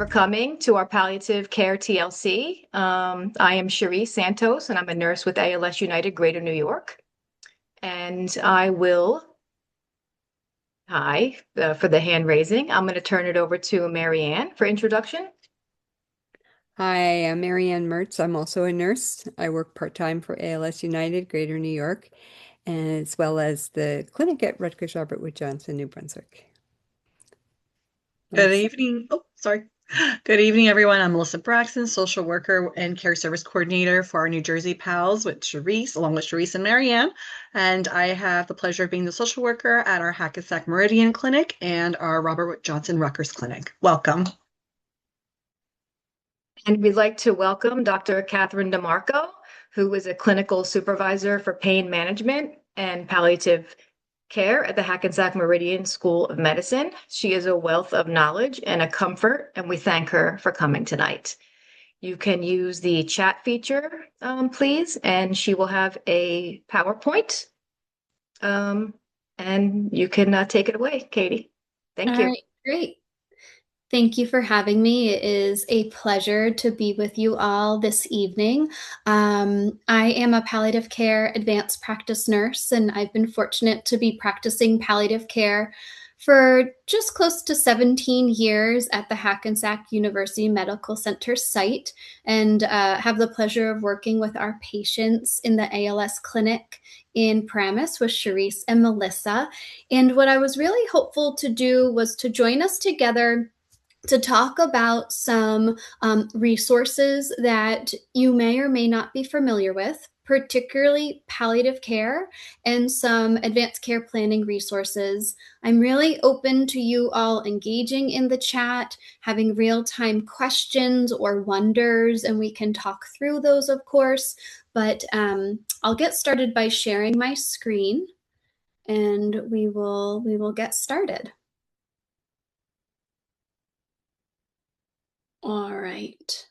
for coming to our Palliative Care TLC. I am Cherie Santos, and I'm a nurse with ALS United Greater New York. And I will, for the hand raising, I'm going to turn it over to Marianne for introduction. Hi, I'm Marianne Mertz. I'm also a nurse. I work part-time for ALS United, Greater New York, and as well as the clinic at Rutgers Robert Wood Johnson, New Brunswick. Good Melissa. evening. Oh, sorry. Good evening, everyone. I'm Melissa Braxton, social worker and care service coordinator for our New Jersey pals with Charisse, along with Charisse and Marianne. And I have the pleasure of being the social worker at our Hackensack Meridian clinic and our Robert Wood Johnson Rutgers clinic. Welcome. And we'd like to welcome Dr. Catherine DeMarco, who is a clinical supervisor for pain management and palliative care at the Hackensack Meridian School of Medicine. She is a wealth of knowledge and a comfort, and we thank her for coming tonight. You can use the chat feature, please, and she will have a PowerPoint. And you can take it away, Katie. Thank All you. right, great. Thank you for having me. It is a pleasure to be with you all this evening. I am a palliative care advanced practice nurse, and I've been fortunate to be practicing palliative care for just close to 17 years at the Hackensack University Medical Center site, and have the pleasure of working with our patients in the ALS clinic in Paramus with Charisse and Melissa. And what I was really hopeful to do was to join us together to talk about some resources that you may or may not be familiar with, particularly palliative care and some advanced care planning resources. I'm really open to you all engaging in the chat, having real-time questions or wonders, and we can talk through those, of course. But I'll get started by sharing my screen, and we will get started. All right.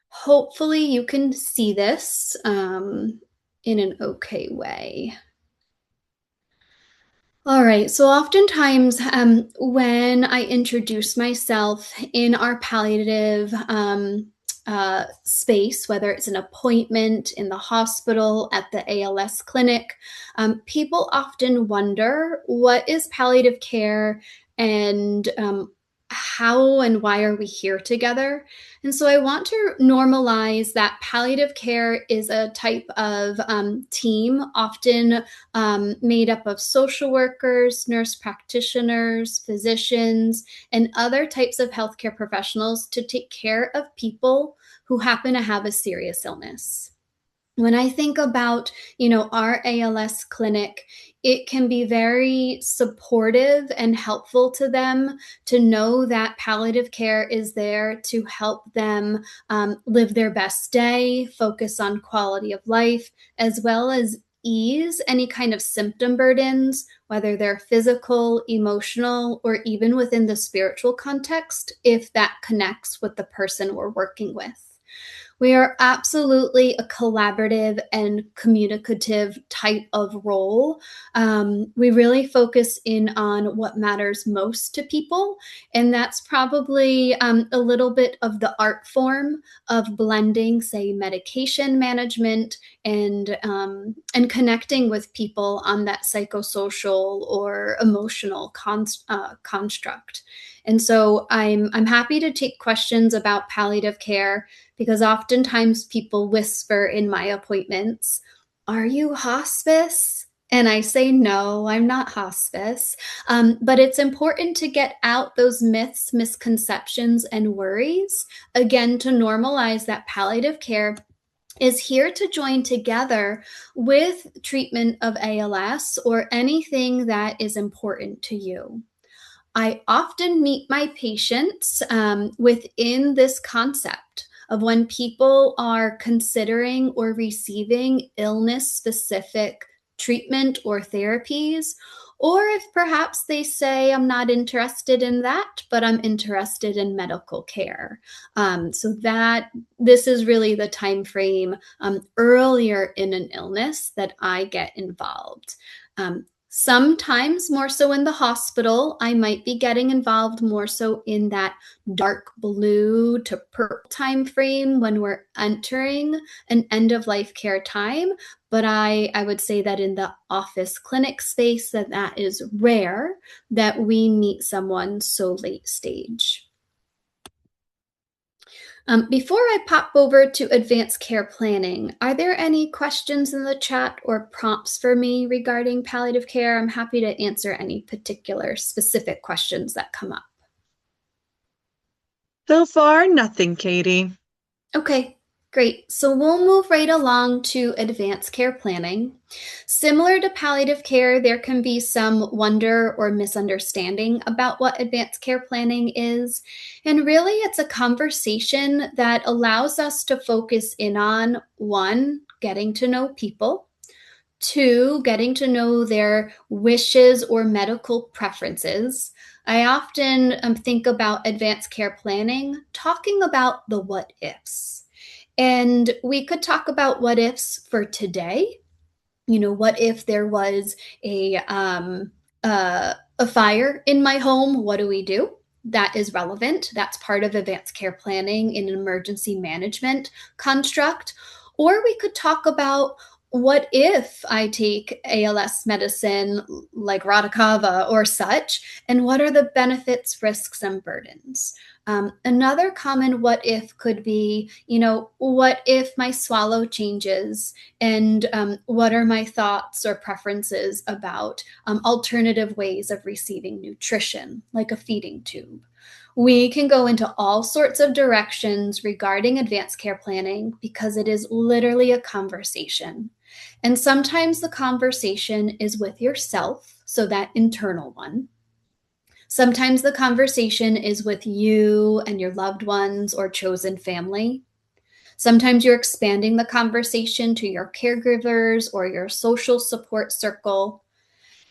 Hopefully you can see this in an okay way. All right, so oftentimes when I introduce myself in our palliative space, whether it's an appointment in the hospital, at the ALS clinic, people often wonder, what is palliative care, and how and why are we here together? And so I want to normalize that palliative care is a type of team, often made up of social workers, nurse practitioners, physicians, and other types of healthcare professionals to take care of people who happen to have a serious illness. When I think about, our ALS clinic, it can be very supportive and helpful to them to know that palliative care is there to help them live their best day, focus on quality of life, as well as ease any kind of symptom burdens, whether they're physical, emotional, or even within the spiritual context, if that connects with the person we're working with. We are absolutely a collaborative and communicative type of role. We really focus in on what matters most to people, and that's probably a little bit of the art form of blending, say, medication management and connecting with people on that psychosocial or emotional construct. And so I'm happy to take questions about palliative care, because oftentimes people whisper in my appointments, "Are you hospice?" And I say, "No, I'm not hospice." But it's important to get out those myths, misconceptions, and worries, again, to normalize that palliative care is here to join together with treatment of ALS or anything that is important to you. I often meet my patients within this concept of when people are considering or receiving illness-specific treatment or therapies, or if perhaps they say, "I'm not interested in that, but I'm interested in medical care." So that this is really the time frame earlier in an illness that I get involved. Sometimes more so in the hospital, I might be getting involved more so in that dark blue to purple time frame when we're entering an end of life care time. But I would say that in the office clinic space, that is rare that we meet someone so late stage. Before I pop over to advanced care planning, are there any questions in the chat or prompts for me regarding palliative care? I'm happy to answer any particular specific questions that come up. So far, nothing, Katie. Okay, great. So we'll move right along to advanced care planning. Similar to palliative care, there can be some wonder or misunderstanding about what advanced care planning is. And really, it's a conversation that allows us to focus in on one, getting to know people, two, getting to know their wishes or medical preferences. I often think about advanced care planning, talking about the what ifs. And we could talk about what ifs for today. You know, what if there was a fire in my home? What do we do? That is relevant. That's part of advanced care planning in an emergency management construct. Or we could talk about what if I take ALS medicine like Radicava or such, and what are the benefits, risks, and burdens? Another common what if could be, you know, what if my swallow changes? And what are my thoughts or preferences about alternative ways of receiving nutrition, like a feeding tube? We can go into all sorts of directions regarding advanced care planning because it is literally a conversation. And sometimes the conversation is with yourself, so that internal one. Sometimes the conversation is with you and your loved ones or chosen family. Sometimes you're expanding the conversation to your caregivers or your social support circle.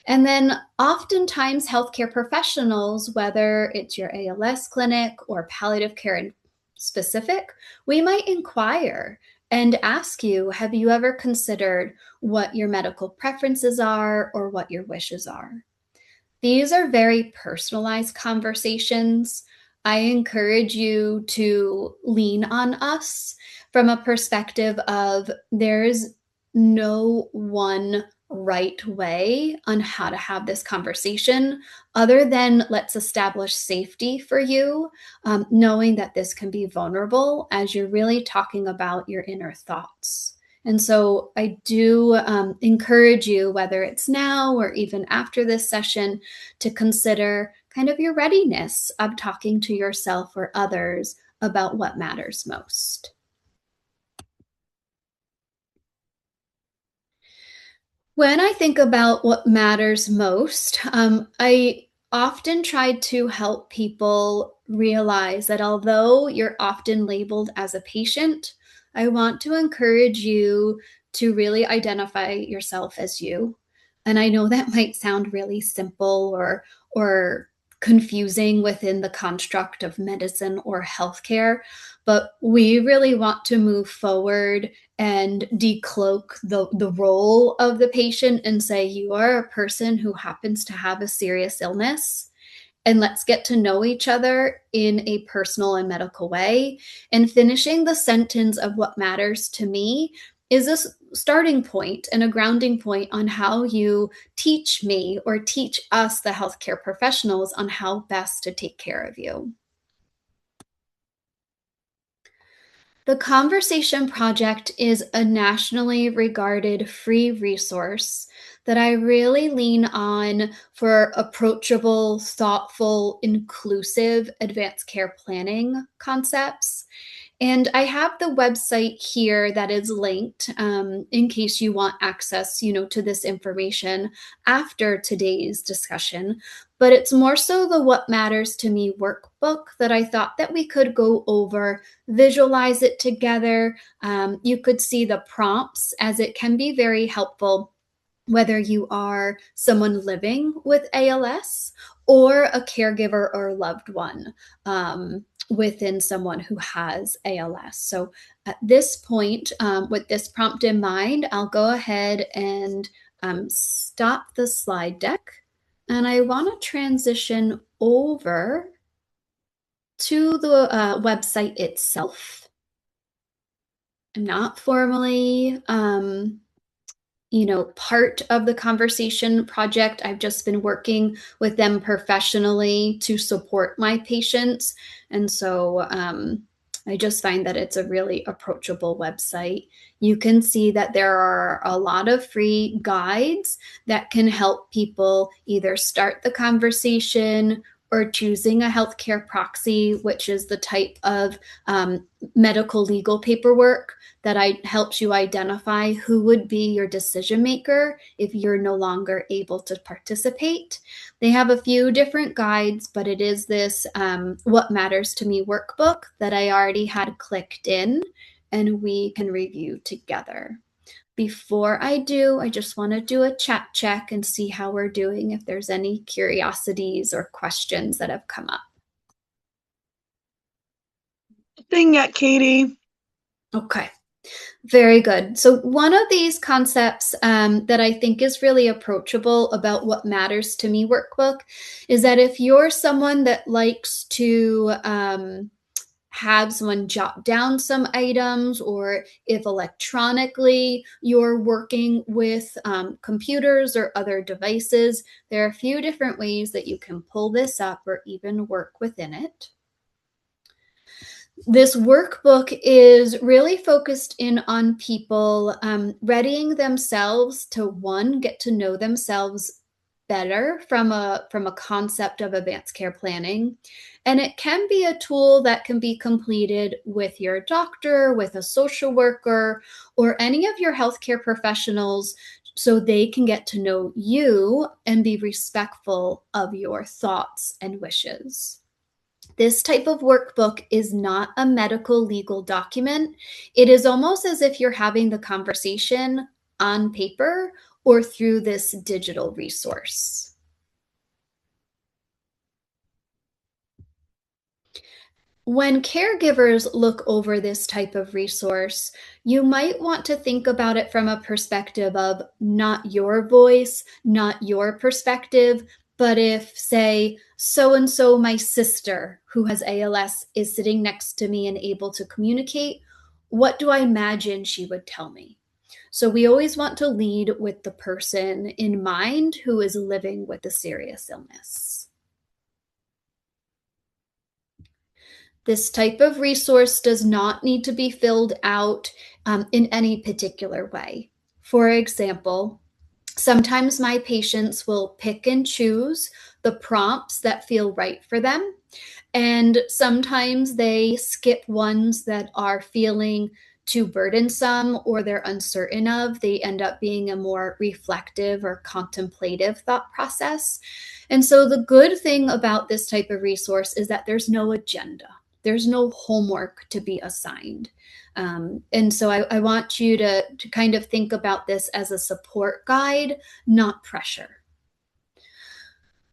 And then oftentimes healthcare professionals, whether it's your ALS clinic or palliative care in specific, we might inquire and ask you, have you ever considered what your medical preferences are or what your wishes are? These are very personalized conversations. I encourage you to lean on us from a perspective of there's no one right way on how to have this conversation other than let's establish safety for you, knowing that this can be vulnerable as you're really talking about your inner thoughts. And so I do encourage you, whether it's now or even after this session, to consider kind of your readiness of talking to yourself or others about what matters most. When I think about what matters most, I often try to help people realize that although you're often labeled as a patient, I want to encourage you to really identify yourself as you. And I know that might sound really simple or confusing within the construct of medicine or healthcare, but we really want to move forward and decloak the role of the patient and say, you are a person who happens to have a serious illness. And let's get to know each other in a personal and medical way. And finishing the sentence of what matters to me is a starting point and a grounding point on how you teach me or teach us, the healthcare professionals, on how best to take care of you. The Conversation Project is a nationally regarded free resource that I really lean on for approachable, thoughtful, inclusive advanced care planning concepts. And I have the website here that is linked in case you want access, to this information after today's discussion. But it's more so the What Matters to Me workbook that I thought that we could go over, visualize it together. You could see the prompts, as it can be very helpful whether you are someone living with ALS or a caregiver or loved one within someone who has ALS. So at this point, with this prompt in mind, I'll go ahead and stop the slide deck, and I want to transition over to the website itself. I'm not formally, part of the conversation project. I've just been working with them professionally to support my patients. And so I just find that it's a really approachable website. You can see that there are a lot of free guides that can help people either start the conversation or choosing a healthcare proxy, which is the type of medical legal paperwork that helps you identify who would be your decision maker if you're no longer able to participate. They have a few different guides, but it is this What Matters to Me workbook that I already had clicked in, and we can review together. Before I do, I just want to do a chat check and see how we're doing, if there's any curiosities or questions that have come up. Nothing yet, Katie. Okay. Very good. So one of these concepts that I think is really approachable about What Matters to Me workbook is that if you're someone that likes to have someone jot down some items, or if electronically you're working with computers or other devices, there are a few different ways that you can pull this up or even work within it. This workbook is really focused in on people readying themselves to, one, get to know themselves better from a concept of advanced care planning. And it can be a tool that can be completed with your doctor, with a social worker, or any of your healthcare professionals, so they can get to know you and be respectful of your thoughts and wishes. This type of workbook is not a medical legal document. It is almost as if you're having the conversation on paper or through this digital resource. When caregivers look over this type of resource, you might want to think about it from a perspective of not your voice, not your perspective, but if, say, so-and-so, my sister who has ALS, is sitting next to me and able to communicate, what do I imagine she would tell me? So we always want to lead with the person in mind who is living with a serious illness. This type of resource does not need to be filled out in any particular way. For example, sometimes my patients will pick and choose the prompts that feel right for them, and sometimes they skip ones that are feeling too burdensome or they're uncertain of. They end up being a more reflective or contemplative thought process. And so the good thing about this type of resource is that there's no agenda. There's no homework to be assigned. And so I want you to kind of think about this as a support guide, not pressure.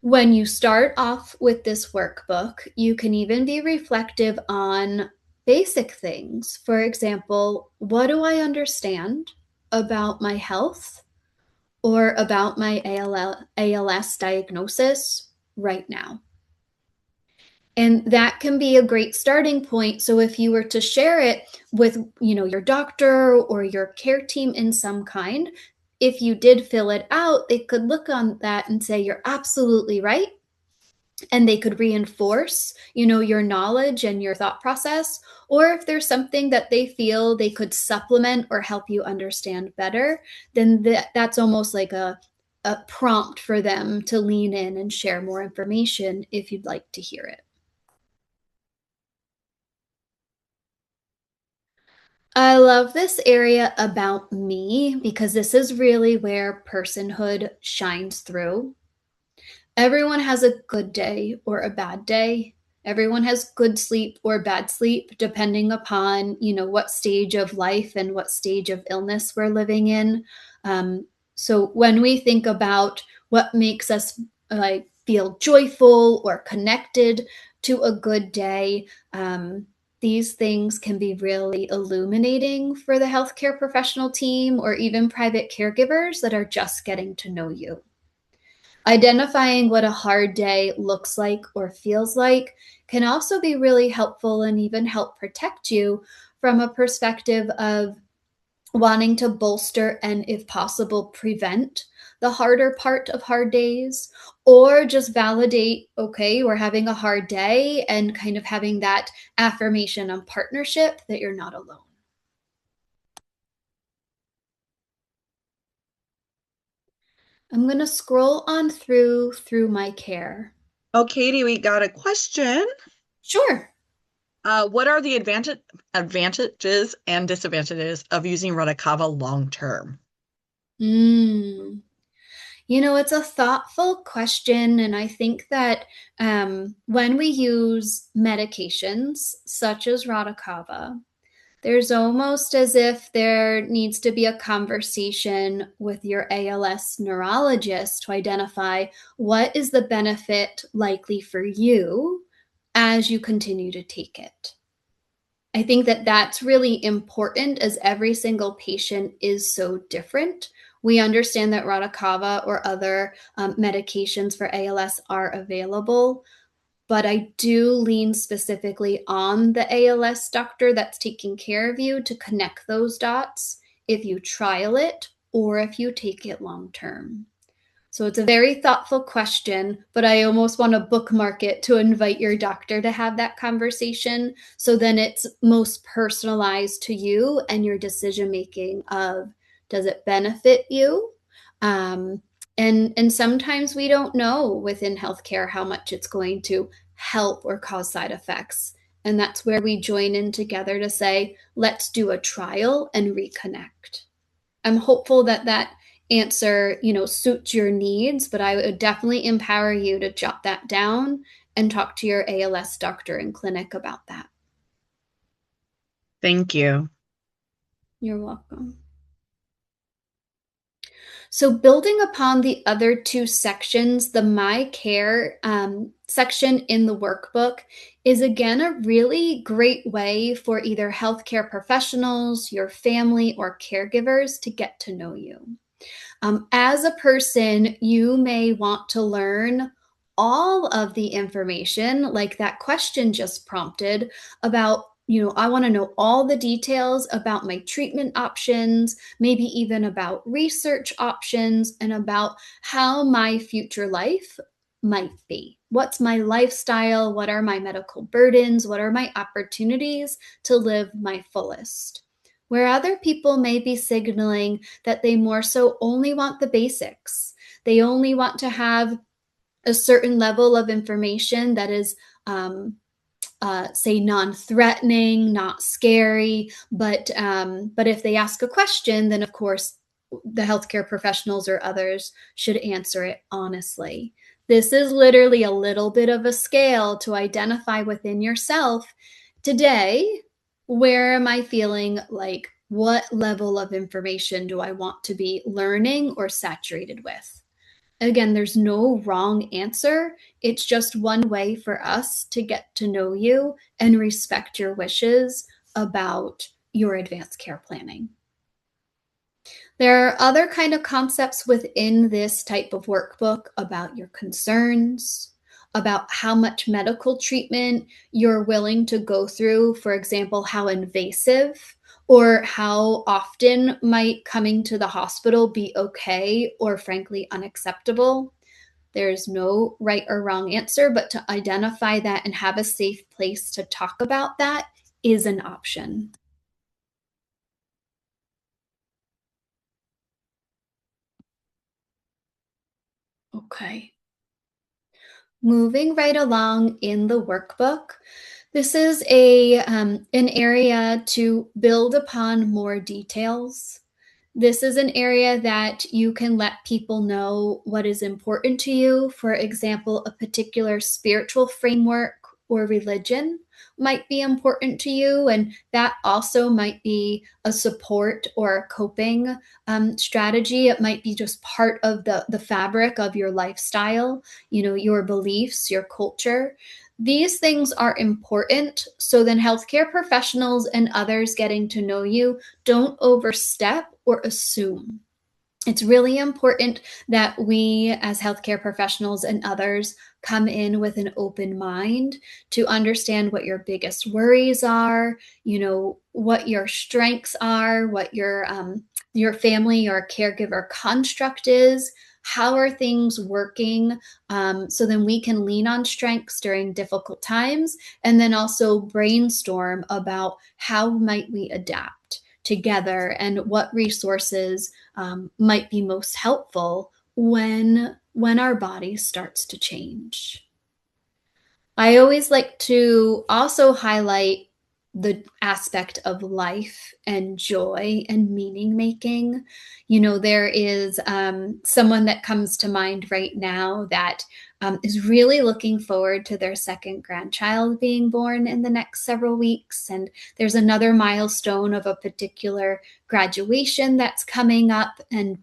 When you start off with this workbook, you can even be reflective on basic things. For example, what do I understand about my health or about my ALS diagnosis right now? And that can be a great starting point. So if you were to share it with, your doctor or your care team in some kind, if you did fill it out, they could look on that and say, you're absolutely right. And they could reinforce, your knowledge and your thought process. Or if there's something that they feel they could supplement or help you understand better, then that's almost like a prompt for them to lean in and share more information if you'd like to hear it. I love this area about me because this is really where personhood shines through. Everyone has a good day or a bad day. Everyone has good sleep or bad sleep, depending upon, what stage of life and what stage of illness we're living in. So when we think about what makes us feel joyful or connected to a good day, these things can be really illuminating for the healthcare professional team or even private caregivers that are just getting to know you. Identifying what a hard day looks like or feels like can also be really helpful and even help protect you from a perspective of wanting to bolster and, if possible, prevent the harder part of hard days, or just validate, okay, we're having a hard day, and kind of having that affirmation and partnership that you're not alone. I'm going to scroll on through my care. Oh, Katie, we got a question. Sure. What are the advantages and disadvantages of using Radicava long term? You know, it's a thoughtful question. And I think that when we use medications such as Radicava, there's almost as if there needs to be a conversation with your ALS neurologist to identify what is the benefit likely for you as you continue to take it. I think that that's really important as every single patient is so different. We understand that Radicava or other medications for ALS are available, but I do lean specifically on the ALS doctor that's taking care of you to connect those dots if you trial it or if you take it long term. So it's a very thoughtful question, but I almost want to bookmark it to invite your doctor to have that conversation. So then it's most personalized to you and your decision making of, does it benefit you? And sometimes we don't know within healthcare how much it's going to help or cause side effects. And that's where we join in together to say, let's do a trial and reconnect. I'm hopeful that that answer, suits your needs, but I would definitely empower you to jot that down and talk to your ALS doctor and clinic about that. Thank you. You're welcome. So building upon the other two sections, the My Care section in the workbook is again a really great way for either healthcare professionals, your family, or caregivers to get to know you. As a person, you may want to learn all of the information, like that question just prompted, about, I want to know all the details about my treatment options, maybe even about research options, and about how my future life might be. What's my lifestyle? What are my medical burdens? What are my opportunities to live my fullest? Where other people may be signaling that they more so only want the basics. They only want to have a certain level of information that is, say, non-threatening, not scary. But if they ask a question, then of course the healthcare professionals or others should answer it honestly. This is literally a little bit of a scale to identify within yourself today. Where am I feeling like, what level of information do I want to be learning or saturated with? Again, there's no wrong answer. It's just one way for us to get to know you and respect your wishes about your advanced care planning. There are other kind of concepts within this type of workbook about your concerns, about how much medical treatment you're willing to go through. For example, how invasive or how often might coming to the hospital be okay or frankly unacceptable. There's no right or wrong answer, but to identify that and have a safe place to talk about that is an option. Okay. Moving right along in the workbook, this is an area to build upon more details. This is an area that you can let people know what is important to you. For example, a particular spiritual framework or religion might be important to you, and that also might be a support or a coping strategy. It might be just part of the fabric of your lifestyle, your beliefs, your culture. These things are important. So then healthcare professionals and others getting to know you don't overstep or assume. It's really important that we as healthcare professionals and others come in with an open mind to understand what your biggest worries are, what your strengths are, what your family or caregiver construct is. How are things working? So then we can lean on strengths during difficult times, and then also brainstorm about how might we adapt together and what resources might be most helpful when our body starts to change. I always like to also highlight the aspect of life and joy and meaning making. There is someone that comes to mind right now that is really looking forward to their second grandchild being born in the next several weeks. And there's another milestone of a particular graduation that's coming up. And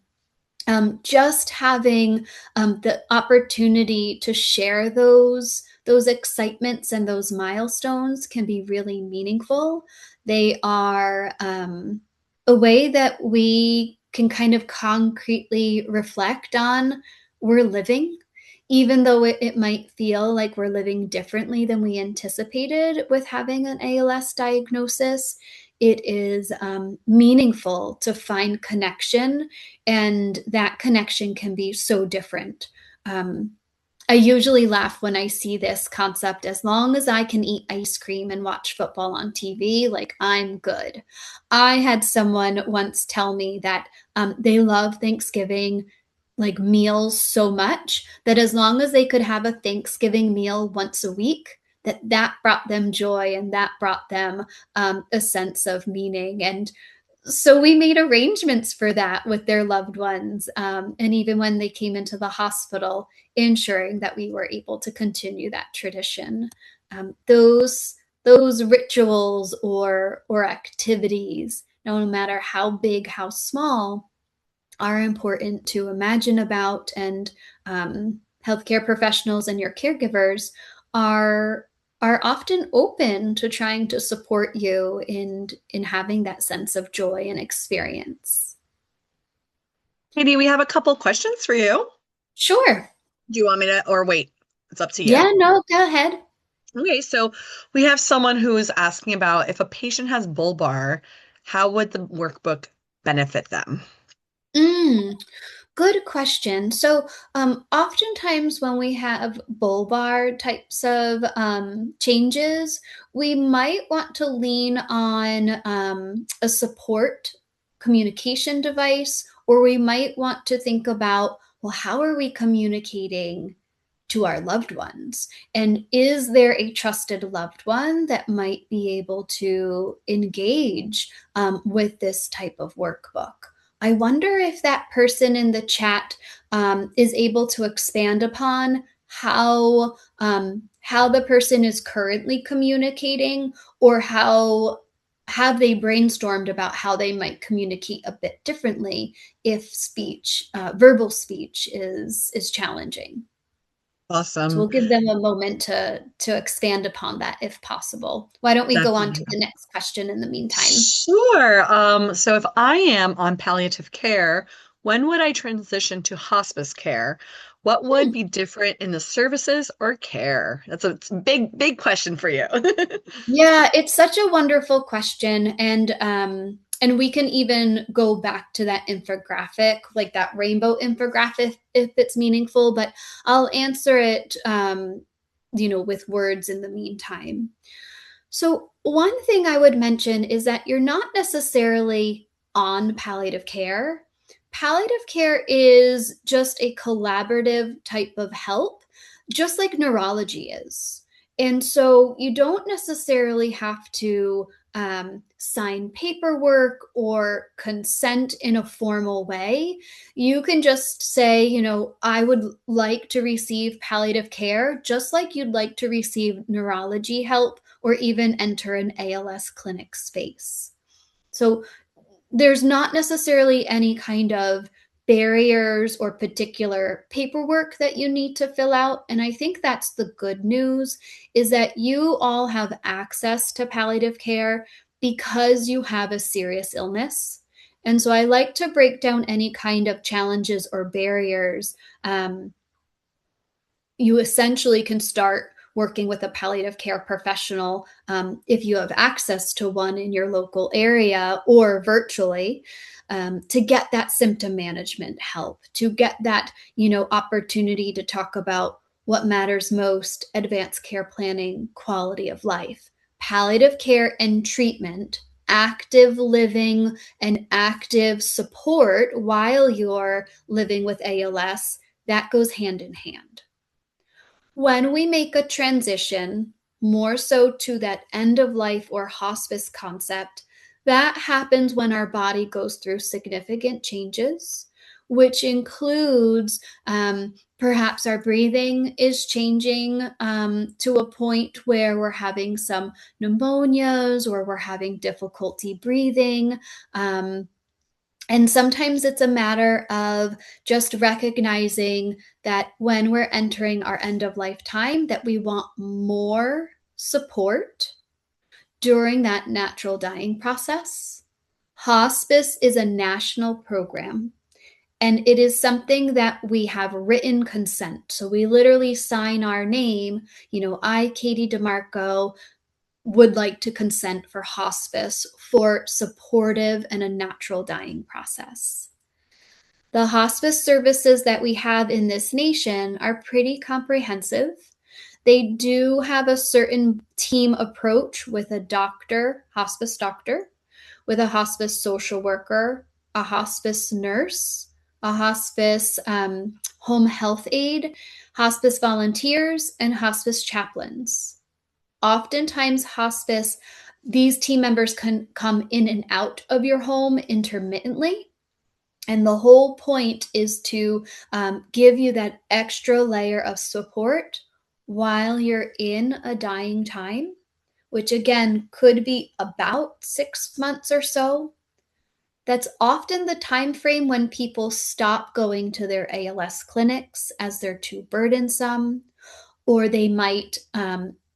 just having the opportunity to share those excitements and those milestones can be really meaningful. They are a way that we can kind of concretely reflect on we're living, even though it might feel like we're living differently than we anticipated with having an ALS diagnosis. It is meaningful to find connection, and that connection can be so different. I usually laugh when I see this concept. As long as I can eat ice cream and watch football on TV, like, I'm good. I had someone once tell me that they love Thanksgiving like meals so much that as long as they could have a Thanksgiving meal once a week, that brought them joy, and that brought them a sense of meaning. And so we made arrangements for that with their loved ones. And even when they came into the hospital, ensuring that we were able to continue that tradition. Those rituals or activities, no matter how big, how small, are important to imagine about. And healthcare professionals and your caregivers are often open to trying to support you in having that sense of joy and experience. Katie, we have a couple questions for you. Sure. Do you want me to, or wait? It's up to you. Yeah, no, go ahead. Okay, so we have someone who is asking about if a patient has bulbar, how would the workbook benefit them? Good question. So, oftentimes when we have bulbar types of changes, we might want to lean on a support communication device, or we might want to think about, well, how are we communicating to our loved ones? And is there a trusted loved one that might be able to engage with this type of workbook? I wonder if that person in the chat is able to expand upon how the person is currently communicating, or how have they brainstormed about how they might communicate a bit differently if verbal speech is challenging. Awesome. So we'll give them a moment to expand upon that if possible. Why don't we go on to the next question in the meantime? Sure. So if I am on palliative care, when would I transition to hospice care? What would be different in the services or care? That's a big question for you. Yeah, it's such a wonderful question. And we can even go back to that infographic, like that rainbow infographic, if it's meaningful, but I'll answer it, with words in the meantime. So one thing I would mention is that you're not necessarily on palliative care. Palliative care is just a collaborative type of help, just like neurology is. And so you don't necessarily have to sign paperwork or consent in a formal way. You can just say, I would like to receive palliative care, just like you'd like to receive neurology help or even enter an ALS clinic space. So there's not necessarily any kind of barriers or particular paperwork that you need to fill out. And I think that's the good news, is that you all have access to palliative care because you have a serious illness. And so I like to break down any kind of challenges or barriers. You essentially can start working with a palliative care professional if you have access to one in your local area or virtually, to get that symptom management help, to get that, opportunity to talk about what matters most, advanced care planning, quality of life. Palliative care and treatment, active living and active support while you're living with ALS, that goes hand in hand. When we make a transition, more so to that end of life or hospice concept, that happens when our body goes through significant changes, which includes perhaps our breathing is changing to a point where we're having some pneumonias or we're having difficulty breathing. And sometimes it's a matter of just recognizing that when we're entering our end of life time, that we want more support during that natural dying process. Hospice is a national program, and it is something that we have written consent. So we literally sign our name, I, Katie DeMarco, would like to consent for hospice for supportive and a natural dying process. The hospice services that we have in this nation are pretty comprehensive. They do have a certain team approach with a doctor, hospice doctor, with a hospice social worker, a hospice nurse, a hospice home health aide, hospice volunteers, and hospice chaplains. Oftentimes, hospice, these team members can come in and out of your home intermittently. And the whole point is to give you that extra layer of support while you're in a dying time, which again could be about 6 months or so. That's often the time frame when people stop going to their ALS clinics as they're too burdensome, or they might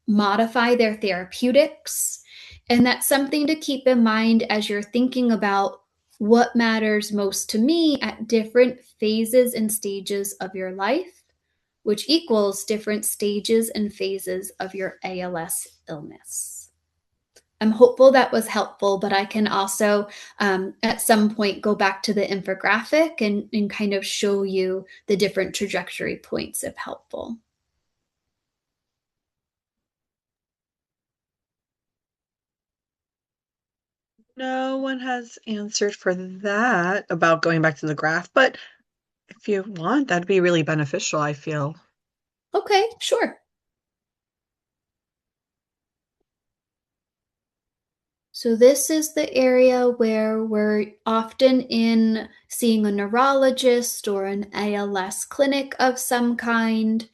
modify their therapeutics. And that's something to keep in mind as you're thinking about what matters most to me at different phases and stages of your life, which equals different stages and phases of your ALS illness. I'm hopeful that was helpful, but I can also at some point go back to the infographic and kind of show you the different trajectory points if helpful. No one has answered for that about going back to the graph, but if you want, that'd be really beneficial, I feel. Okay, sure. So this is the area where we're often in seeing a neurologist or an ALS clinic of some kind.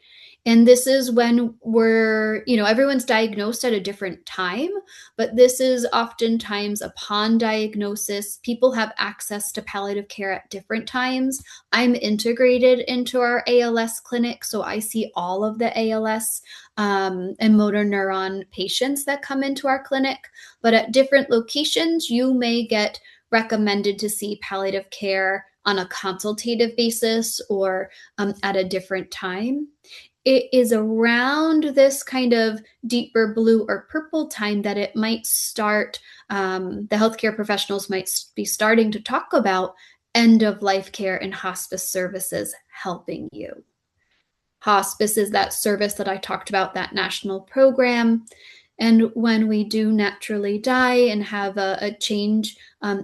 And this is when everyone's diagnosed at a different time, but this is oftentimes upon diagnosis. People have access to palliative care at different times. I'm integrated into our ALS clinic, so I see all of the ALS and motor neuron patients that come into our clinic. But at different locations, you may get recommended to see palliative care on a consultative basis or at a different time. It is around this kind of deeper blue or purple time that it might start, the healthcare professionals might be starting to talk about end of life care and hospice services helping you. Hospice is that service that I talked about, that national program. And when we do naturally die and have a change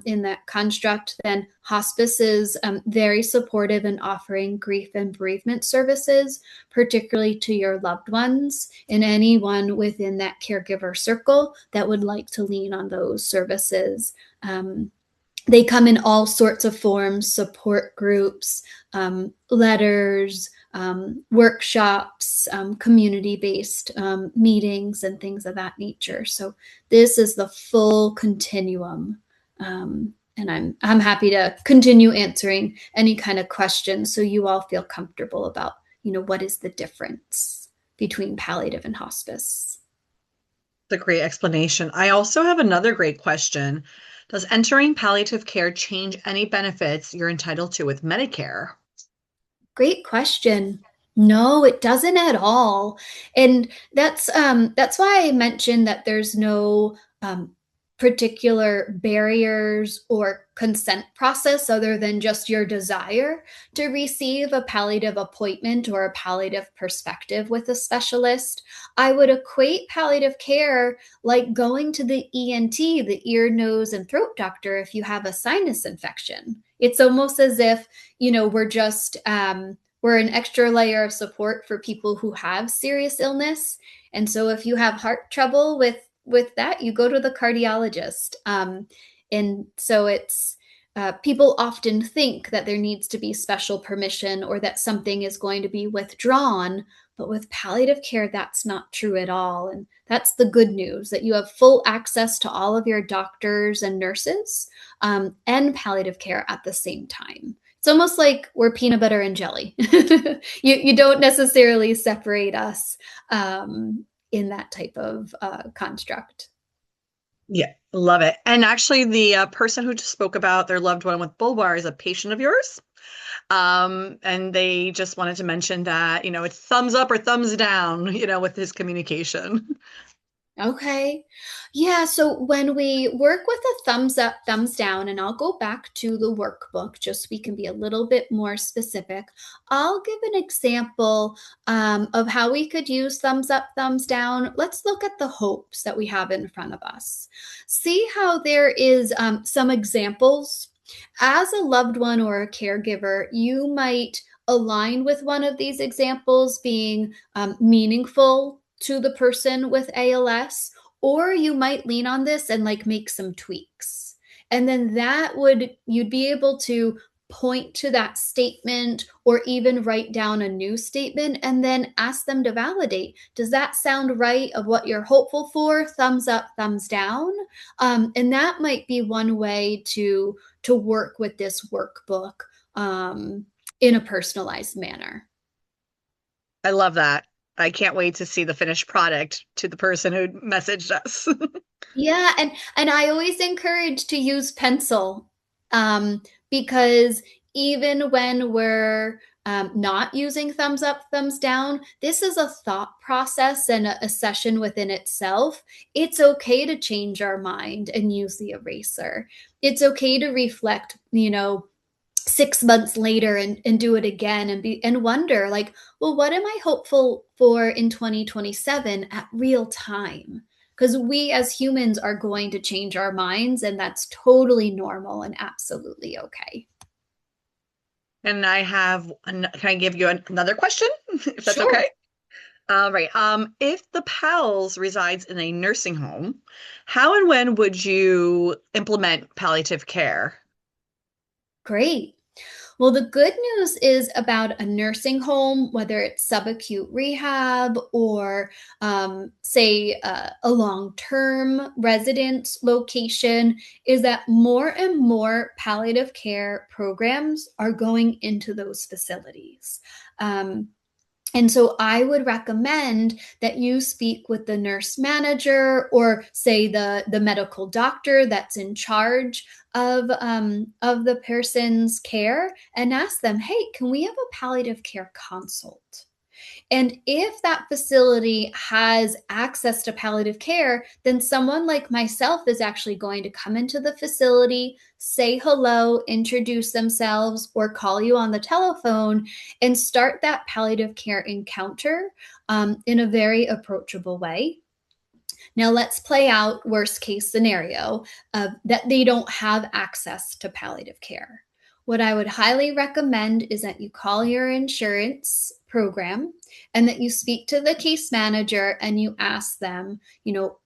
in that construct, then hospice is very supportive in offering grief and bereavement services, particularly to your loved ones and anyone within that caregiver circle that would like to lean on those services. They come in all sorts of forms: support groups, letters, workshops, community-based meetings, and things of that nature. So this is the full continuum. And And I'm happy to continue answering any kind of questions so you all feel comfortable about, what is the difference between palliative and hospice. That's a great explanation. I also have another great question. Does entering palliative care change any benefits you're entitled to with Medicare? Great question. No, it doesn't at all. And that's why I mentioned that there's no particular barriers or consent process other than just your desire to receive a palliative appointment or a palliative perspective with a specialist. I would equate palliative care like going to the ENT, the ear, nose, and throat doctor if you have a sinus infection. It's almost as if, we're an extra layer of support for people who have serious illness. And so if you have heart trouble with that, you go to the cardiologist. And so it's people often think that there needs to be special permission or that something is going to be withdrawn. But with palliative care, that's not true at all. And that's the good news, that you have full access to all of your doctors and nurses and palliative care at the same time. It's almost like we're peanut butter and jelly. You don't necessarily separate us in that type of construct. Yeah, love it. And actually, the person who just spoke about their loved one with bulbar is a patient of yours. And they just wanted to mention that, it's thumbs up or thumbs down, with his communication. Okay. Yeah. So when we work with a thumbs up, thumbs down, and I'll go back to the workbook just so we can be a little bit more specific, I'll give an example of how we could use thumbs up, thumbs down. Let's look at the hopes that we have in front of us. See how there is some examples. As a loved one or a caregiver, you might align with one of these examples being meaningful to the person with ALS, or you might lean on this and make some tweaks. And then you'd be able to point to that statement or even write down a new statement and then ask them to validate. Does that sound right of what you're hopeful for? Thumbs up, thumbs down. And that might be one way to work with this workbook in a personalized manner. I love that. I can't wait to see the finished product to the person who messaged us. Yeah, and I always encourage to use pencil because even when we're not using thumbs up, thumbs down, this is a thought process and a session within itself. It's okay to change our mind and use the eraser. It's okay to reflect, 6 months later and do it again and wonder well, what am I hopeful for in 2027 at real time? Because we as humans are going to change our minds, and that's totally normal and absolutely okay. And can I give you another question, if that's Sure. okay? All right. If the PALS resides in a nursing home, how and when would you implement palliative care? Great. Well, the good news is about a nursing home, whether it's subacute rehab or, say, a long term residence location, is that more and more palliative care programs are going into those facilities. And so I would recommend that you speak with the nurse manager or say the medical doctor that's in charge of the person's care and ask them, hey, can we have a palliative care consult? And if that facility has access to palliative care, then someone like myself is actually going to come into the facility, say hello, introduce themselves, or call you on the telephone and start that palliative care encounter in a very approachable way. Now, let's play out worst case scenario that they don't have access to palliative care. What I would highly recommend is that you call your insurance program and that you speak to the case manager and you ask them,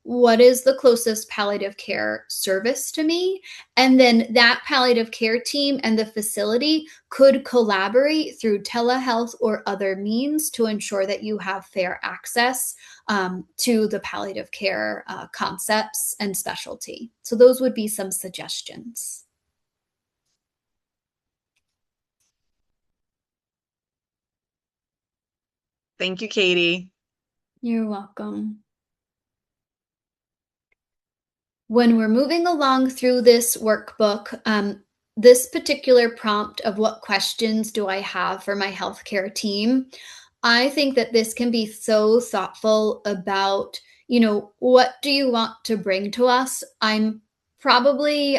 what is the closest palliative care service to me? And then that palliative care team and the facility could collaborate through telehealth or other means to ensure that you have fair access to the palliative care concepts and specialty. So those would be some suggestions. Thank you, Katie. You're welcome. When we're moving along through this workbook, this particular prompt of what questions do I have for my healthcare team, I think that this can be so thoughtful about, what do you want to bring to us? I'm probably,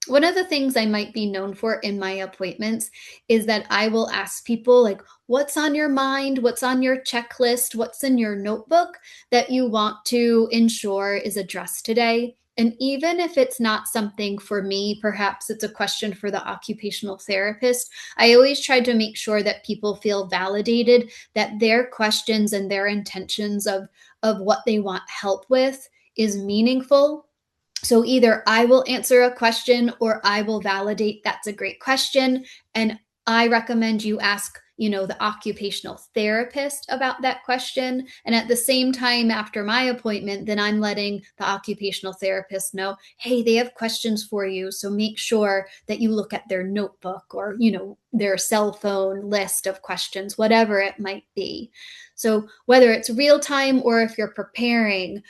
one of the things I might be known for in my appointments is that I will ask people, like, what's on your mind? What's on your checklist? What's in your notebook that you want to ensure is addressed today? And even if it's not something for me, perhaps it's a question for the occupational therapist, I always try to make sure that people feel validated, that their questions and their intentions of what they want help with is meaningful. So either I will answer a question or I will validate that's a great question. And I recommend you ask, the occupational therapist about that question. And at the same time, after my appointment, then I'm letting the occupational therapist know, hey, they have questions for you. So make sure that you look at their notebook or, their cell phone list of questions, whatever it might be. So whether it's real time or if you're preparing,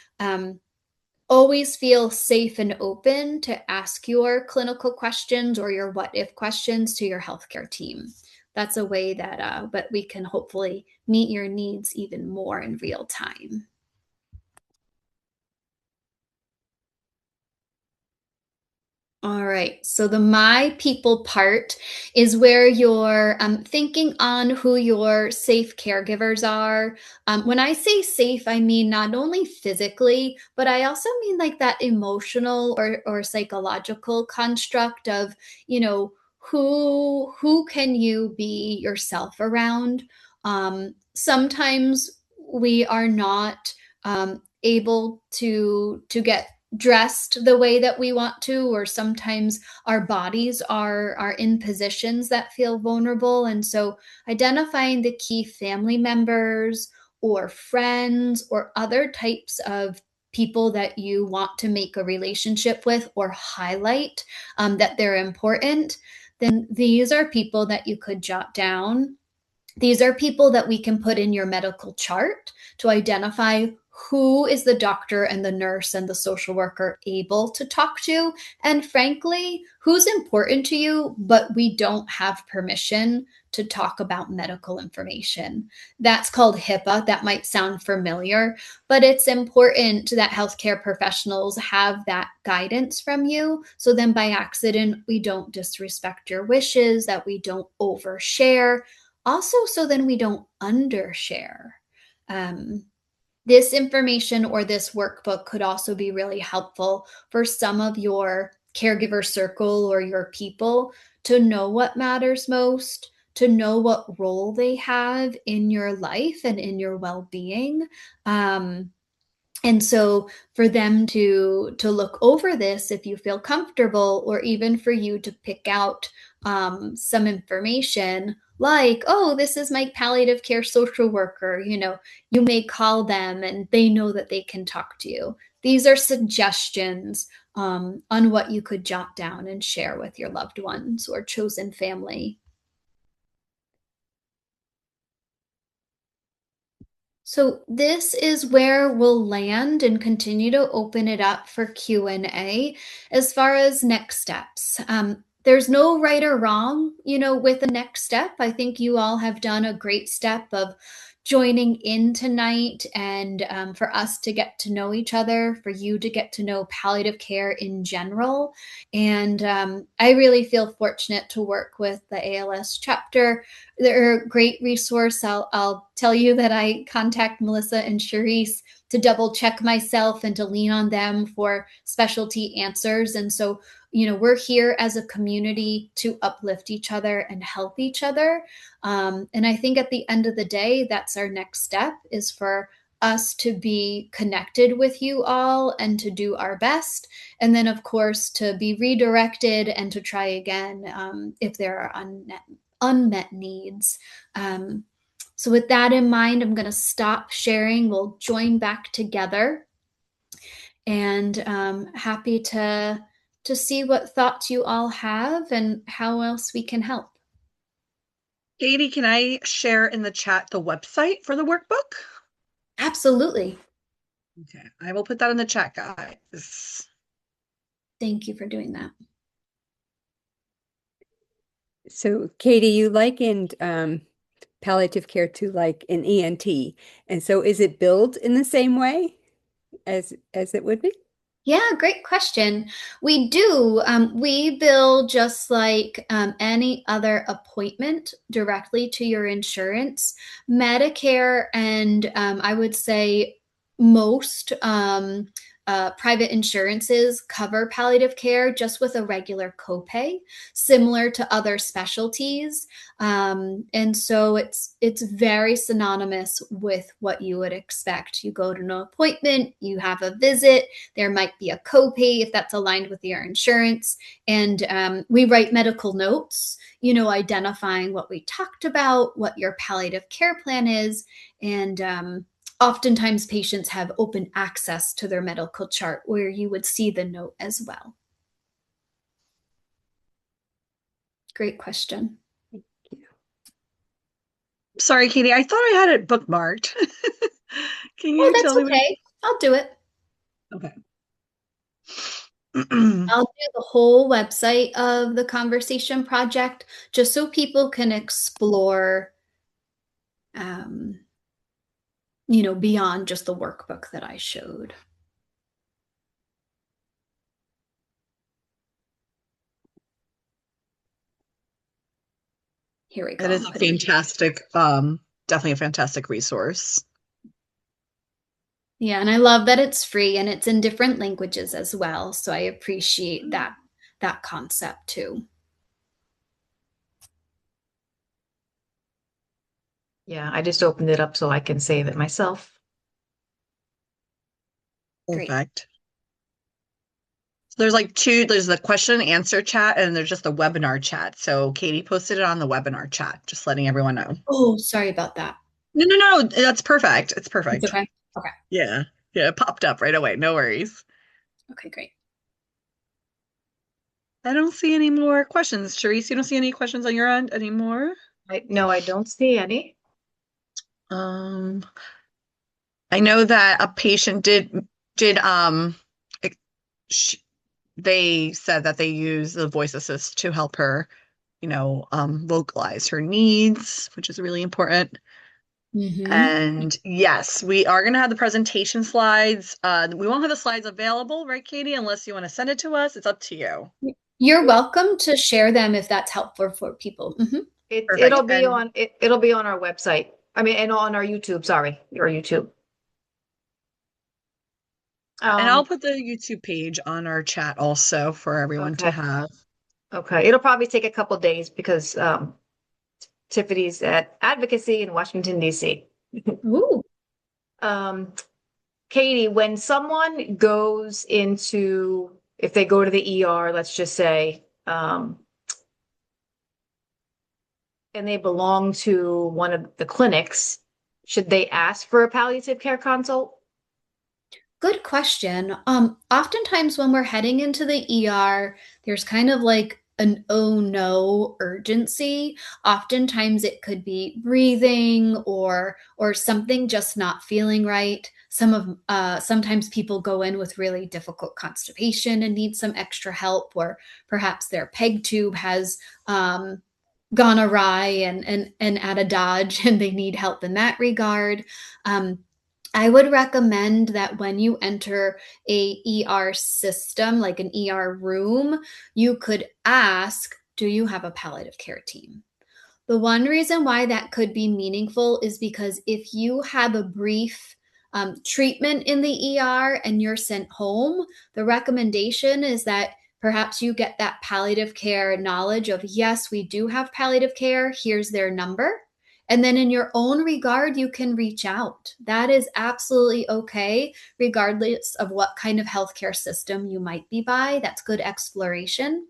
always feel safe and open to ask your clinical questions or your what if questions to your healthcare team. That's a way that we can hopefully meet your needs even more in real time. All right, so the my people part is where you're thinking on who your safe caregivers are. When I say safe, I mean not only physically, but I also mean like that emotional or psychological construct of, who can you be yourself around? Sometimes we are not able to get dressed the way that we want to, or sometimes our bodies are in positions that feel vulnerable. And so identifying the key family members or friends or other types of people that you want to make a relationship with or highlight that they're important, then these are people that you could jot down. These are people that we can put in your medical chart to identify who is the doctor and the nurse and the social worker able to talk to, and frankly, who's important to you, but we don't have permission to talk about medical information. That's called HIPAA. That might sound familiar, but it's important that healthcare professionals have that guidance from you. So then by accident, we don't disrespect your wishes, that we don't overshare, also so then we don't undershare. This information or this workbook could also be really helpful for some of your caregiver circle or your people to know what matters most, to know what role they have in your life and in your well-being. And so for them to look over this, if you feel comfortable, or even for you to pick out some information like, oh, this is my palliative care social worker, you may call them and they know that they can talk to you. These are suggestions on what you could jot down and share with your loved ones or chosen family. So this is where we'll land and continue to open it up for Q&A as far as next steps. There's no right or wrong, with the next step. I think you all have done a great step of joining in tonight and for us to get to know each other, for you to get to know palliative care in general. And I really feel fortunate to work with the ALS chapter. They're a great resource. I'll tell you that I contact Melissa and Charisse to double check myself and to lean on them for specialty answers. And so, we're here as a community to uplift each other and help each other. And I think at the end of the day, that's our next step, is for us to be connected with you all and to do our best. And then, of course, to be redirected and to try again if there are unmet needs. So with that in mind, I'm going to stop sharing. We'll join back together, and happy to see what thoughts you all have and how else we can help. Katie, can I share in the chat the website for the workbook? Absolutely. Okay, I will put that in the chat, guys. Thank you for doing that. So, Katie, you likened palliative care to like an ENT. And so is it billed in the same way as it would be? Yeah, great question. We do. We bill just like any other appointment directly to your insurance. Medicare and I would say most private insurances cover palliative care just with a regular copay, similar to other specialties. And so it's very synonymous with what you would expect. You go to an appointment, you have a visit, there might be a copay if that's aligned with your insurance. And we write medical notes, identifying what we talked about, what your palliative care plan is. And oftentimes patients have open access to their medical chart where you would see the note as well. Great question. Sorry, Katie, I thought I had it bookmarked. Can you Oh, that's tell me? okay. I'll do it. Okay. I'll do the whole website of the conversation project just so people can explore, beyond just the workbook that I showed. Here we go. That is a fantastic, definitely a fantastic resource. Yeah, and I love that it's free and it's in different languages as well. So I appreciate that concept too. Yeah, I just opened it up so I can save it myself. Great. Perfect. So there's like there's the question and answer chat and there's just the webinar chat. So Katie posted it on the webinar chat, just letting everyone know. Oh, sorry about that. No, that's perfect. It's perfect. It's okay. Okay. Yeah, it popped up right away. No worries. Okay, great. I don't see any more questions. Charisse, you don't see any questions on your end anymore? No, I don't see any. I know that a patient did they said that they use the voice assist to help her, vocalize her needs, which is really important. Mm-hmm. And yes, we are going to have the presentation slides. We won't have the slides available, right, Katie, unless you want to send it to us. It's up to you. You're welcome to share them if that's helpful for people. Mm-hmm. It'll be on our website. I mean, and on our YouTube, sorry, your YouTube. And I'll put the YouTube page on our chat also for everyone to have. Okay. It'll probably take a couple days because Tiffany's at advocacy in Washington, D.C. Ooh. Katie, when someone goes if they go to the ER, let's just say, and they belong to one of the clinics, should they ask for a palliative care consult? Good question. Oftentimes when we're heading into the ER, there's kind of like an oh no urgency. Oftentimes it could be breathing or something just not feeling right. Sometimes people go in with really difficult constipation and need some extra help, or perhaps their peg tube has gone awry and out of dodge and they need help in that regard. I would recommend that when you enter a ER system, like an ER room, you could ask, do you have a palliative care team? The one reason why that could be meaningful is because if you have a brief treatment in the ER and you're sent home, the recommendation is that perhaps you get that palliative care knowledge of, yes, we do have palliative care. Here's their number. And then in your own regard, you can reach out. That is absolutely okay, regardless of what kind of healthcare system you might be by. That's good exploration.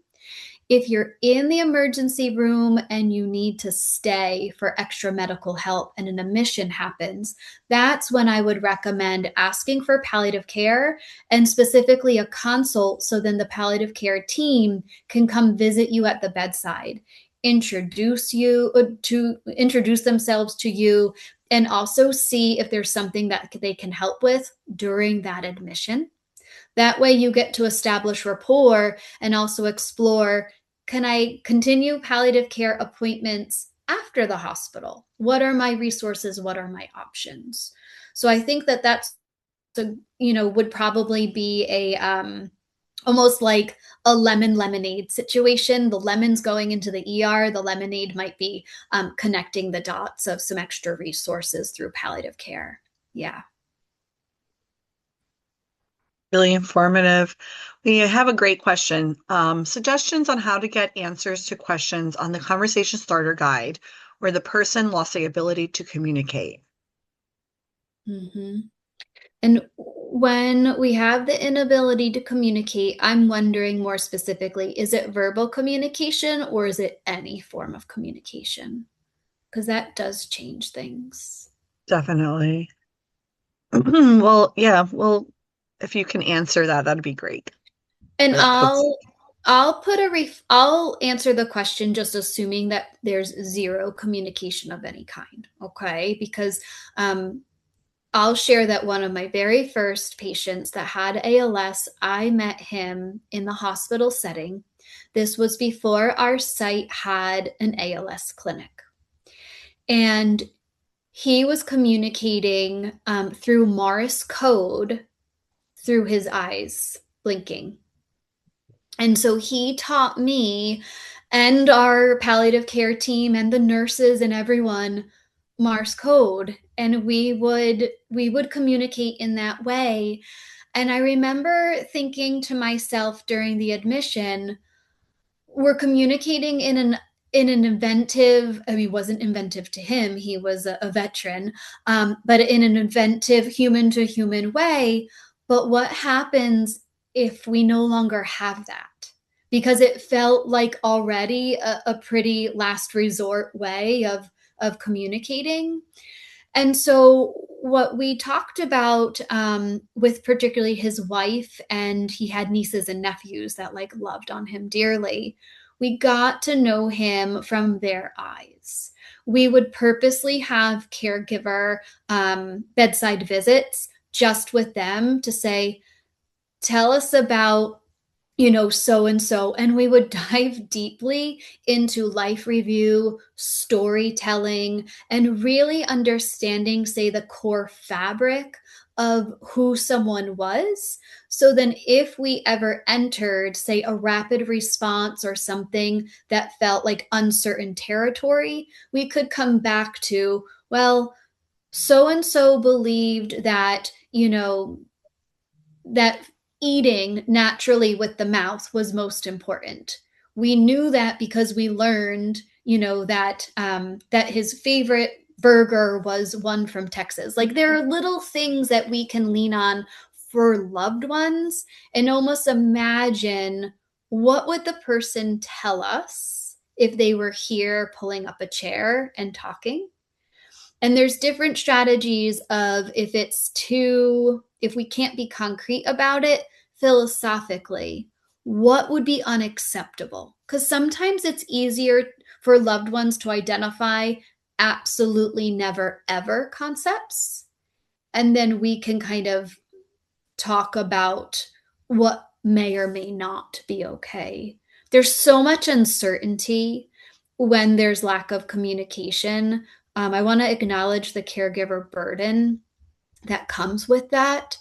If you're in the emergency room and you need to stay for extra medical help and an admission happens, that's when I would recommend asking for palliative care and specifically a consult so then the palliative care team can come visit you at the bedside. introduce themselves to you, and also see if there's something that they can help with during that admission. That way you get to establish rapport and also explore, can I continue palliative care appointments after the hospital? What are my resources? What are my options? So I think that that's would probably be a almost like a lemon lemonade situation. The lemon's going into the ER. The lemonade might be connecting the dots of some extra resources through palliative care. Yeah. Really informative. We have a great question. Suggestions on how to get answers to questions on the Conversation Starter Guide where the person lost the ability to communicate. Mm-hmm. And when we have the inability to communicate, I'm wondering more specifically, is it verbal communication or is it any form of communication? Because that does change things. Definitely. Well, yeah, well, if you can answer that, that'd be great. And That puts- I'll answer the question just assuming that there's zero communication of any kind, okay? Because I'll share that one of my very first patients that had ALS, I met him in the hospital setting. This was before our site had an ALS clinic. And he was communicating through Morse code through his eyes blinking. And so he taught me and our palliative care team and the nurses and everyone Morse code, and we would communicate in that way. And I remember thinking to myself during the admission, we're communicating in an inventive, I mean, wasn't inventive to him, he was a veteran, but in an inventive human to human way. But what happens if we no longer have that? Because it felt like already a pretty last resort way of communicating. And so what we talked about with particularly his wife, and he had nieces and nephews that like loved on him dearly, we got to know him from their eyes. We would purposely have caregiver bedside visits just with them to say, tell us about so and so. And we would dive deeply into life review, storytelling, and really understanding, say, the core fabric of who someone was. So then, if we ever entered, say, a rapid response or something that felt like uncertain territory, we could come back to, well, so and so believed that, that eating naturally with the mouth was most important. We knew that because we learned, that that his favorite burger was one from Texas. Like there are little things that we can lean on for loved ones and almost imagine what would the person tell us if they were here pulling up a chair and talking. And there's different strategies of if we can't be concrete about it, philosophically, what would be unacceptable? Because sometimes it's easier for loved ones to identify absolutely never ever concepts. And then we can kind of talk about what may or may not be okay. There's so much uncertainty when there's lack of communication. I want to acknowledge the caregiver burden that comes with that.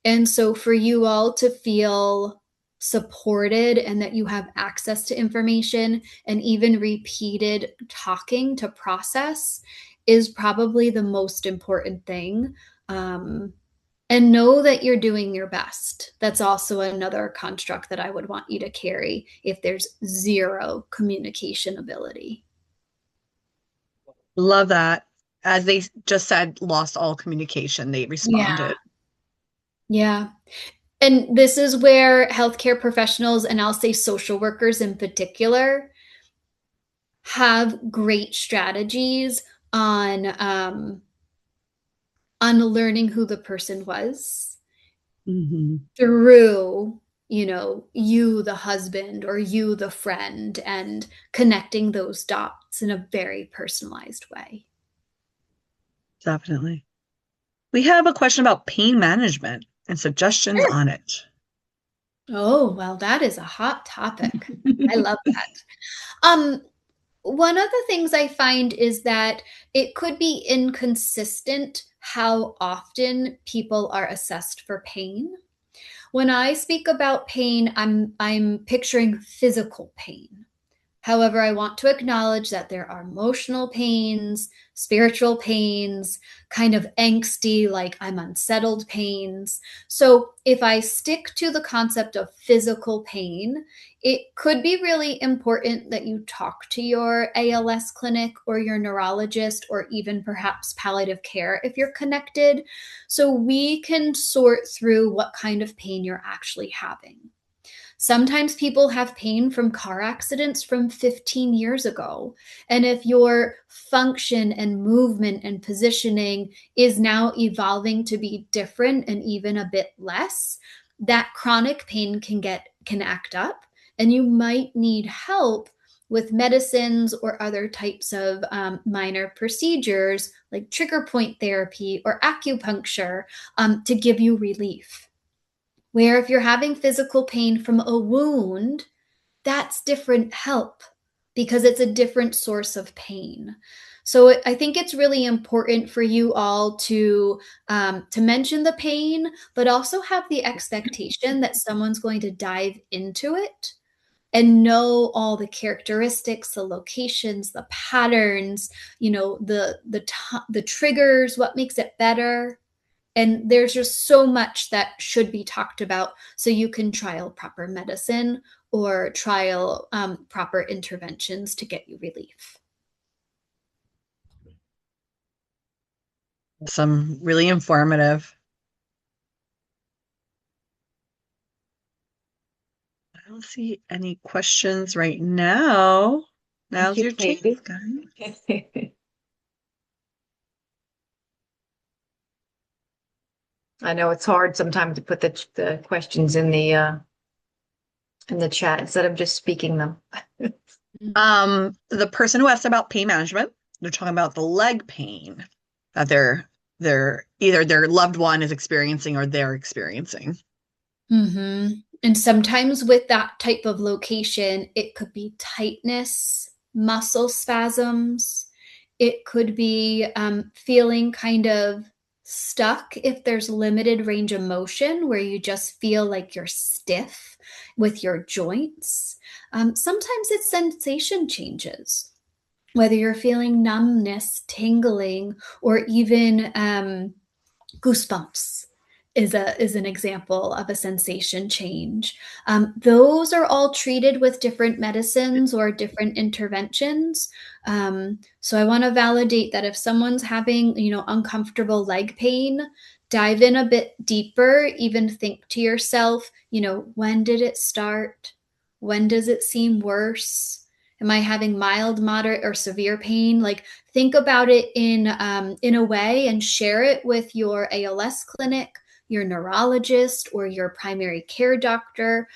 And so for you all to feel supported and that you have access to information and even repeated talking to process is probably the most important thing. And know that you're doing your best. That's also another construct that I would want you to carry if there's zero communication ability. Love that. As they just said, lost all communication, they responded. Yeah. And this is where healthcare professionals, and I'll say social workers in particular, have great strategies on learning who the person was through you, the husband, or you, the friend, and connecting those dots in a very personalized way. Definitely. We have a question about pain management and suggestions Sure. on it. Oh, well, that is a hot topic. I love that. One of the things I find is that it could be inconsistent how often people are assessed for pain. When I speak about pain, I'm picturing physical pain. However, I want to acknowledge that there are emotional pains, spiritual pains, kind of angsty, like I'm unsettled pains. So, if I stick to the concept of physical pain, it could be really important that you talk to your ALS clinic or your neurologist, or even perhaps palliative care if you're connected, so we can sort through what kind of pain you're actually having. Sometimes people have pain from car accidents from 15 years ago. And if your function and movement and positioning is now evolving to be different and even a bit less, that chronic pain can act up, and you might need help with medicines or other types of minor procedures like trigger point therapy or acupuncture to give you relief. Where if you're having physical pain from a wound, that's different help because it's a different source of pain. So I think it's really important for you all to mention the pain, but also have the expectation that someone's going to dive into it and know all the characteristics, the locations, the patterns, the triggers, what makes it better. And there's just so much that should be talked about so you can trial proper medicine or trial proper interventions to get you relief. Some really informative. I don't see any questions right now. Now's you, your chance, Katie. guys. I know it's hard sometimes to put the questions in the chat instead of just speaking them. The person who asked about pain management, they're talking about the leg pain that they're either their loved one is experiencing or they're experiencing. Mm-hmm. And sometimes with that type of location, it could be tightness, muscle spasms. It could be feeling kind of stuck if there's limited range of motion where you just feel like you're stiff with your joints. Sometimes it's sensation changes, whether you're feeling numbness, tingling, or even goosebumps is an example of a sensation change. Those are all treated with different medicines or different interventions. So I want to validate that if someone's having, uncomfortable leg pain, dive in a bit deeper, even think to yourself, when did it start? When does it seem worse? Am I having mild, moderate, or severe pain? Like, think about it in a way and share it with your ALS clinic, your neurologist, or your primary care doctor.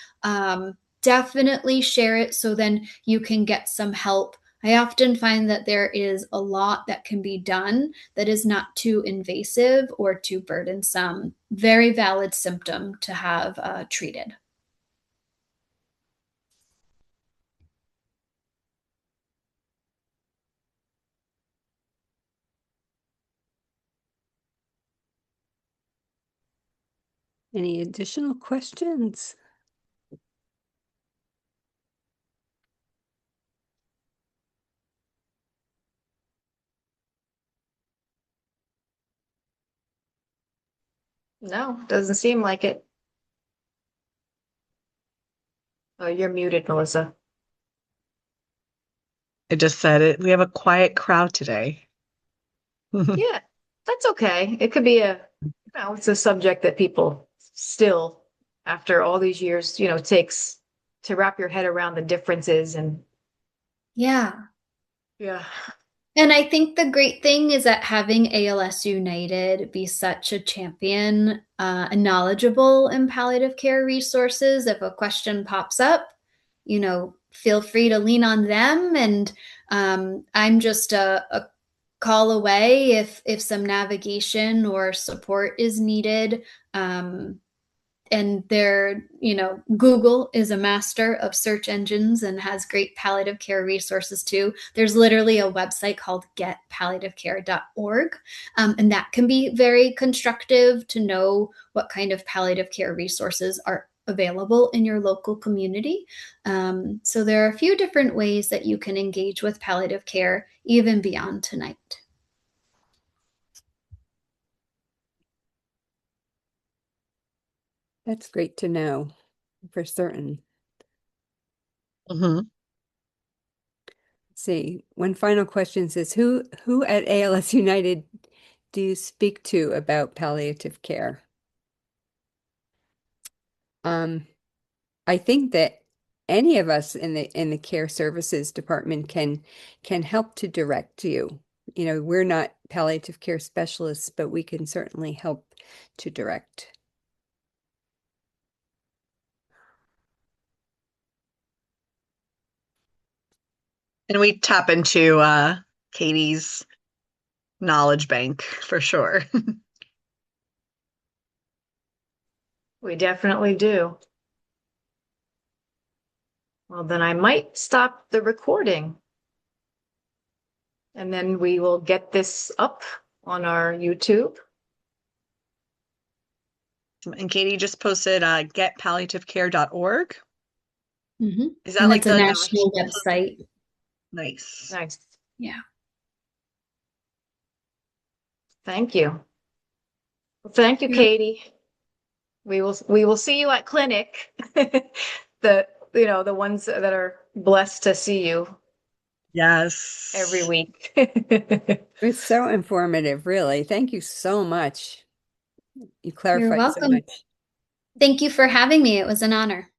Definitely share it so then you can get some help. I often find that there is a lot that can be done that is not too invasive or too burdensome. Very valid symptom to have treated. Any additional questions? No, doesn't seem like it. Oh, you're muted, Melissa. I just said it. We have a quiet crowd today. Yeah, that's okay. It could be it's a subject that people still, after all these years, takes to wrap your head around the differences and Yeah. yeah. And I think the great thing is that having ALS United be such a champion and knowledgeable in palliative care resources, if a question pops up, feel free to lean on them. And I'm just a call away if some navigation or support is needed. And Google is a master of search engines and has great palliative care resources too. There's literally a website called getpalliativecare.org, and that can be very constructive to know what kind of palliative care resources are available in your local community. So there are a few different ways that you can engage with palliative care, even beyond tonight. That's great to know for certain. Mm-hmm. Let's see, one final question says, who at ALS United do you speak to about palliative care? I think that any of us in the care services department can help to direct you. We're not palliative care specialists, but we can certainly help to direct. And we tap into Katie's knowledge bank for sure. We definitely do. Well, then I might stop the recording. And then we will get this up on our YouTube. And Katie just posted getpalliativecare.org. Mm-hmm. Is that And like that's a the national website. Nice. Nice. Yeah. Thank you. Well, thank you, Yeah. Katie. We will see you at clinic. The ones that are blessed to see you Yes. every week. It's so informative, really. Thank you so much. You You're clarified so welcome. much. Thank you for having me. It was an honor.